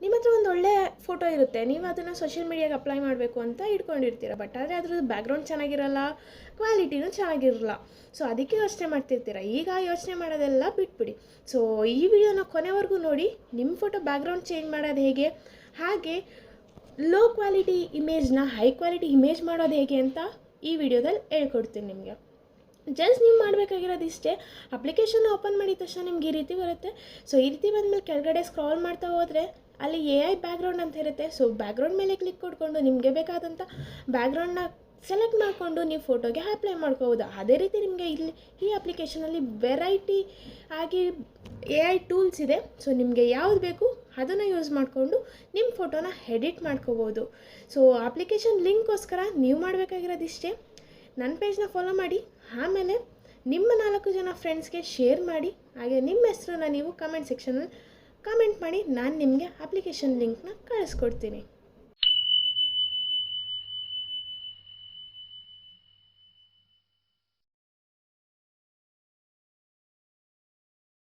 ನಿಮ್ಮ ಹತ್ರ ಒಂದು ಒಳ್ಳೆ ಫೋಟೋ ಇರುತ್ತೆ, ನೀವು ಅದನ್ನು ಸೋಷಿಯಲ್ ಮೀಡಿಯಾಗೆ ಅಪ್ಲೈ ಮಾಡಬೇಕು ಅಂತ ಇಟ್ಕೊಂಡಿರ್ತೀರ. ಬಟ್ ಆದರೆ ಅದ್ರದ್ದು ಬ್ಯಾಕ್ಗ್ರೌಂಡ್ ಚೆನ್ನಾಗಿರಲ್ಲ, ಕ್ವಾಲಿಟಿನೂ ಚೆನ್ನಾಗಿರಲ್ಲ. ಸೊ ಅದಕ್ಕೆ ಯೋಚನೆ ಮಾಡ್ತಿರ್ತೀರ. ಈಗ ಯೋಚನೆ ಮಾಡೋದೆಲ್ಲ ಬಿಟ್ಬಿಡಿ. ಸೊ ಈ ವಿಡಿಯೋನ ಕೊನೆವರೆಗೂ ನೋಡಿ. ನಿಮ್ಮ ಫೋಟೋ ಬ್ಯಾಕ್ಗ್ರೌಂಡ್ ಚೇಂಜ್ ಮಾಡೋದು ಹೇಗೆ, ಹಾಗೆ ಲೋ ಕ್ವಾಲಿಟಿ ಇಮೇಜ್ನ ಹೈ ಕ್ವಾಲಿಟಿ ಇಮೇಜ್ ಮಾಡೋದು ಹೇಗೆ ಅಂತ ಈ ವಿಡಿಯೋದಲ್ಲಿ ಹೇಳ್ಕೊಡ್ತೀನಿ ನಿಮಗೆ. ಜಸ್ಟ್ ನೀವು ಮಾಡಬೇಕಾಗಿರೋದು ಇಷ್ಟೇ. ಅಪ್ಲಿಕೇಶನ್ ಓಪನ್ ಮಾಡಿದ ತಕ್ಷಣ ನಿಮ್ಗೆ ಈ ರೀತಿ ಬರುತ್ತೆ. ಸೊ ಈ ರೀತಿ ಬಂದಮೇಲೆ ಕೆಳಗಡೆ ಸ್ಕ್ರಾಲ್ ಮಾಡ್ತಾ ಹೋದರೆ ಅಲ್ಲಿ AI ಬ್ಯಾಕ್ಗ್ರೌಂಡ್ ಅಂತ ಇರುತ್ತೆ. ಸೊ ಬ್ಯಾಕ್ಗ್ರೌಂಡ್ ಮೇಲೆ ಕ್ಲಿಕ್ ಕೊಟ್ಕೊಂಡು ನಿಮಗೆ ಬೇಕಾದಂಥ ಬ್ಯಾಕ್ಗ್ರೌಂಡ್ನ ಸೆಲೆಕ್ಟ್ ಮಾಡಿಕೊಂಡು ನೀವು ಫೋಟೋಗೆ ಅಪ್ಲೈ ಮಾಡ್ಕೋಬೋದು. ಅದೇ ರೀತಿ ನಿಮಗೆ ಇಲ್ಲಿ ಈ ಅಪ್ಲಿಕೇಶನಲ್ಲಿ ವೆರೈಟಿ ಆಗಿ AI ಟೂಲ್ಸ್ ಇದೆ. ಸೊ ನಿಮಗೆ ಯಾವುದು ಬೇಕು ಅದನ್ನು ಯೂಸ್ ಮಾಡಿಕೊಂಡು ನಿಮ್ಮ ಫೋಟೋನ ಎಡಿಟ್ ಮಾಡ್ಕೋಬೋದು. ಸೊ ಅಪ್ಲಿಕೇಶನ್ ಲಿಂಕ್ಗೋಸ್ಕರ ನೀವು ಮಾಡಬೇಕಾಗಿರೋದು ಇಷ್ಟೇ. ನನ್ನ ಪೇಜ್ನ ಫಾಲೋ ಮಾಡಿ, ಆಮೇಲೆ ನಿಮ್ಮ 4 ಜನ ಫ್ರೆಂಡ್ಸ್ಗೆ ಶೇರ್ ಮಾಡಿ, ಹಾಗೆ ನಿಮ್ಮ ಹೆಸರನ್ನ ನೀವು ಕಮೆಂಟ್ ಸೆಕ್ಷನಲ್ಲಿ ಕಮೆಂಟ್ ಮಾಡಿ. ನಾನು ನಿಮಗೆ ಅಪ್ಲಿಕೇಶನ್ ಲಿಂಕ್ನ ಕಳಿಸ್ಕೊಡ್ತೀನಿ.